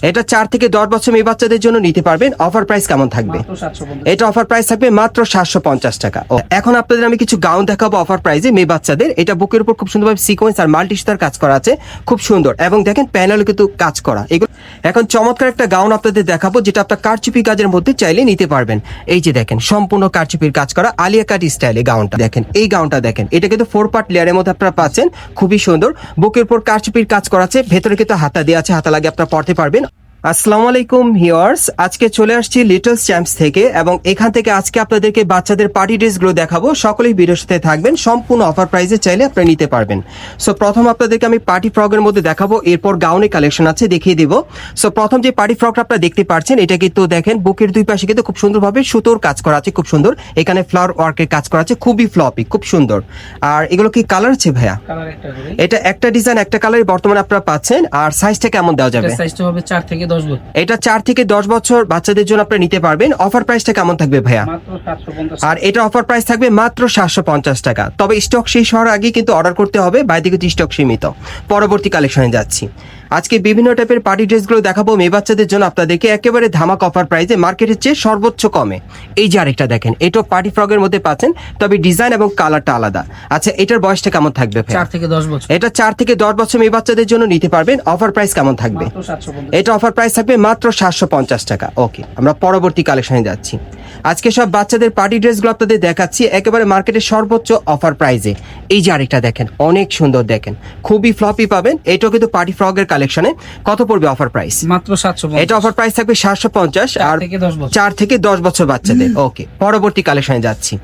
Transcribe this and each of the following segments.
এটা 4 থেকে 10 বছর মেয়ে বাচ্চাদের জন্য নিতে পারবেন। অফার প্রাইস কেমন থাকবে? এটা অফার প্রাইস থাকবে মাত্র 750 টাকা। এখন আপনাদের আমি কিছু গাউন দেখাবো অফার প্রাইসে মেয়ে বাচ্চাদের। এটা বুকের উপর খুব সুন্দরভাবে সিকোয়েন্স আর মাল্টি সুতার কাজ করা আছে, খুব সুন্দর, এবং দেখেন প্যানেলও কিন্তু কাজ করা। এগুলো এখন চমৎকার একটা গাউন আপনাদের দেখাবো, যেটা আপনার কারচুপি কাজের মধ্যে চাইলে নিতে পারবেন। এই যে দেখেন সম্পূর্ণ কারচুপির কাজ করা আলিয়া কাট স্টাইলে গাউনটা দেখেন। এই গাউনটা দেখেন, এটা কিন্তু 4 পার্ট লেয়ারের মধ্যে আপনারা পাচ্ছেন, খুবই সুন্দর। বুকের উপর কারচুপির কাজ করা আছে, ভেতরে কিন্তু হাতা দেওয়া আছে, হাতা লাগে আপনারা পড়তে পারবেন। আসসালামু আলাইকুম ভিউয়ার্স, আজকে চলে আসছি লিটল চ্যাম্পস থেকে, এবং এখান থেকে আজকে আপনাদেরকে বাচ্চাদের পার্টি ড্রেসগুলো দেখাবো। সকলেই ভিডিওর সাথে থাকবেন, সম্পূর্ণ অফার প্রাইসে চাইলে আপনারা নিতে পারবেন। সো প্রথম আপনাদেরকে আমি পার্টি ফ্রকের মধ্যে দেখাবো, এরপর গাউনের কালেকশন আছে দেখিয়ে দিব। সো প্রথম যে পার্টি ফ্রকটা আপনারা দেখতে পাচ্ছেন, এটা কিন্তু দেখেন বুকের দুই পাশে কিন্তু খুব সুন্দরভাবে সুতোর কাজ করা আছে, খুব সুন্দর। এখানে ফ্লাওয়ার ওয়ার্কের কাজ করা আছে, খুবই ফ্লপি, খুব সুন্দর। আর এগুলো কি কালার আছে ভাইয়া? এটা একটা ডিজাইন একটা কালারই বর্তমানে আপনারা পাচ্ছেন। আর সাইজটা কেমন দেওয়া যাবে? সাইজটা হবে 4 থেকে 10 বছর। এটা 4 থেকে 10 বছর বাচ্চাদের জন্য আপনারা নিতে পারবেন। অফার প্রাইসটা কেমন থাকবে ভাইয়া? মাত্র 750। আর এটা অফার প্রাইস থাকবে মাত্র 750 টাকা। তবে স্টক শেষ হওয়ার আগে কিন্তু অর্ডার করতে হবে, বাইরে থেকে স্টক সীমিত। পরবর্তী কালেকশনে যাচ্ছি। আজকে বিভিন্ন টাইপের পার্টি ড্রেসগুলো দেখাবো মেয়ে বাচ্চাদের জন্য আপনাদেরকে একেবারে ধামাক অফার প্রাইসে, মার্কেটের চেয়ে সর্বোচ্চ কমে। এই যে আরেকটা দেখেন, এটাও পার্টি ফ্রকের মধ্যে পাচ্ছেন, তবে ডিজাইন এবং কালারটা আলাদা। আচ্ছা, এটার বয়সটা কেমন থাকবে? 4 থেকে 10 বছর। এটা 4 থেকে 10 বছর মেয়ে বাচ্চাদের জন্য নিতে পারবেন। অফার প্রাইস কেমন থাকবে? মাত্র 750। এটা অফার প্রাইস থাকবে মাত্র 750 টাকা। ওকে, আমরা পরবর্তী কালেকশনে যাচ্ছি। আজকে সব বাচ্চাদের পার্টি ড্রেসগুলো আপনাদের দেখাচ্ছি একেবারে মার্কেটের সর্বোচ্চ অফার প্রাইসে। এই যে আরেকটা দেখেন, অনেক সুন্দর, দেখেন খুবই ফ্লপি পাবেন। এটাও কিন্তু পার্টি ফ্রকের কালেকশনে। কত পড়বে অফার প্রাইস? মাত্র 750। এটা অফার প্রাইস থাকবে 750। আর 4 থেকে 10 বছর বাচ্চাদের। ওকে, পরবর্তী কালেকশনে যাচ্ছি।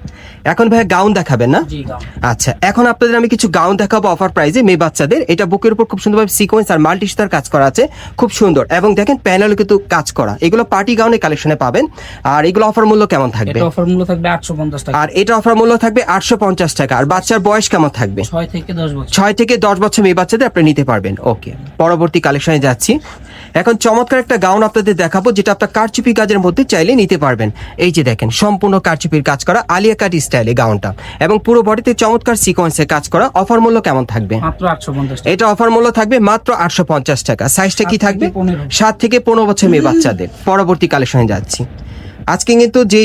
এখন ভাই গাউন দেখাবেন না? জি, গাউন। আচ্ছা, এখন আপনাদের আমি কিছু গাউন দেখাবো অফার প্রাইসে মেয়ে বাচ্চাদের। এটা বুকের উপর খুব সুন্দরভাবে সিকোয়েন্স আর মাল্টি সুতার কাজ করা আছে, খুব সুন্দর, এবং দেখেন প্যানেলও কিন্তু কাজ করা। এগুলো পার্টি গাউনের কালেকশনে পাবেন। আর এগুলো অফার মূল্য কেমন থাকবে? এটা অফার মূল্য থাকবে 850 টাকা। আর এটা অফার মূল্য থাকবে 850 টাকা। আর বাচ্চার বয়স কেমন থাকবে? 6 থেকে 10 বছর। 6 থেকে 10 বছর মেয়ে বাচ্চাদের আপনি নিতে পারবেন। ওকে, পরবর্তী কালেকশনে যাচ্ছি। এখন চমৎকার একটা গাউন আপনাদের দেখাবো, যেটা আপনার কারচুপি কাজের মধ্যে চাইলে নিতে পারবেন। এই যে দেখেন সম্পূর্ণ কারচুপির কাজ করা আলিয়া কাট স্টাইলে গাউনটা, এবং পুরো বডিতে চমৎকার সিকোয়েন্সের কাজ করা। অফার মূল্য কেমন থাকবে? মাত্র 850 টাকা। এটা অফার মূল্য থাকবে মাত্র 850 টাকা। সাইজটা কি 7 থাকবে? থেকে 15। 7 থেকে 15 বছর মেয়ে বাচ্চাদের। পরবর্তী কালেকশনে যাচ্ছি। আজকে কিন্তু যে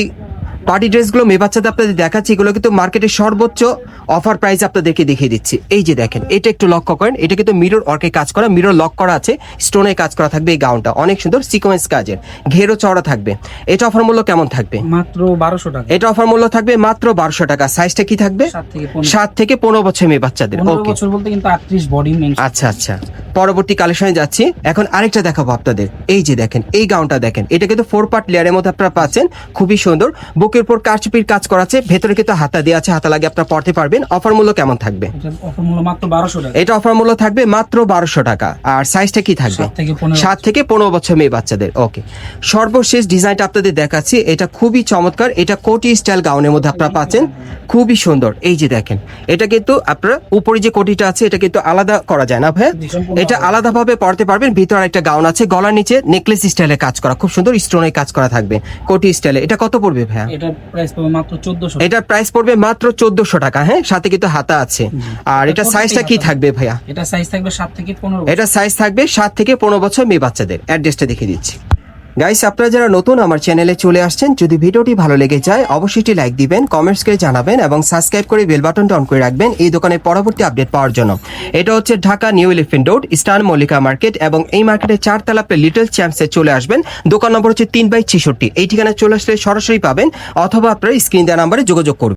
পার্টি ড্রেসগুলো মেয়ে বাচ্চাদের আপনাদের দেখাচ্ছি, এগুলো কিন্তু মার্কেটের সর্বোচ্চ অফার প্রাইস আপনাদেরকে দেখিয়ে দিচ্ছি। এই যে দেখেন, এটা একটু লক্ষ্য করেন, এটা কিন্তু মিরর ওয়ার্কে কাজ করা, মিরর লক করা আছে, স্টোনে কাজ করা থাকবে। এই গাউনটা অনেক সুন্দর, সিকোয়েন্স কাজের, ঘেরও চওড়া থাকবে। এটা অফার মূল্য কেমন থাকবে? মাত্র 1200 টাকা। এটা অফার মূল্য থাকবে মাত্র 1200 টাকা। সাইজটা কি থাকবে? 7 থেকে 15। 7 থেকে 15 বছর মেয়ে বাচ্চাদের। 15 ওকে, বছর বলতে কিন্তু 38 বডি মেনশন। আচ্ছা আচ্ছা, পরবর্তী কালেকশনে যাচ্ছি। এখন আরেকটা দেখাবো আপনাদের। এই যে দেখেন, এই গাউনটা দেখেন, এটা কিন্তু 4 পার্ট লেয়ারের মধ্যে আপনারা পাচ্ছেন, খুবই সুন্দর। বুকের উপর কারচুপির কাজ করা আছে, ভেতরে কিন্তু হাতা দেওয়া আছে, হাতা লাগে আপনারা পড়তে পারবেন। অফার মূল্য কেমন থাকবে? এটা অফার মূল্য মাত্র 1200 টাকা। এটা অফার মূল্য থাকবে মাত্র 1200 টাকা। আর সাইজটা কি থাকবে? 7 থেকে 15। 7 থেকে 15 বছর মেয়ে বাচ্চাদের। ওকে, সর্বশেষ ডিজাইনটা আপনাদের দেখাচ্ছি। এটা খুবই চমৎকার, এটা কোটি স্টাইল গাউনের মধ্যে আপনারা পাচ্ছেন, খুবই সুন্দর। এই যে দেখেন, এটা কিন্তু আপনারা উপরে যে কোটিটা আছে, এটা কিন্তু আলাদা করা যায় না ভাই, এটা আলাদাভাবে পড়তে পারবেন। ভিতরে একটা গাউন আছে, গলার নিচে নেকলেস স্টাইলে কাজ করা, খুব সুন্দর স্টোনের কাজ করা থাকবে কোটি স্টাইলে। এটা কত পড়বে ভাইয়া? এটা প্রাইস পড়বে মাত্র 1400। এটার প্রাইস পড়বে মাত্র 1400 টাকা। হ্যাঁ, সাথে কিন্তু হাতা আছে। আর এটা সাইজটা কি থাকবে ভাইয়া? এটা সাইজ থাকবে 7 থেকে 15। এটা সাইজ থাকবে 7 থেকে 15 বছর মেয়ে বাচ্চাদের। অ্যাড্রেসটা দেখিয়ে দিচ্ছি। গাইস, আপনারা যারা নতুন আমার চ্যানেলে চলে আসছেন, যদি ভিডিওটি ভালো লেগে যায় অবশ্যই লাইক দিবেন, কমেন্টস করে জানাবেন, এবং সাবস্ক্রাইব করে বেল বাটনটা অন করে রাখবেন এই দোকানের পরবর্তী আপডেট পাওয়ার জন্য। এটা হচ্ছে Dhaka new elephant road, star Mallika market, এবং এই মার্কেটের 4 তলা আপনি লিটল চ্যাম্পসে চলে আসবেন। দোকান নম্বর হচ্ছে 3/66। এই ঠিকানায় চলে আসলে সরাসরি পাবেন, অথবা আপনারা স্ক্রিন দেওয়া নাম্বারে যোগাযোগ করবেন।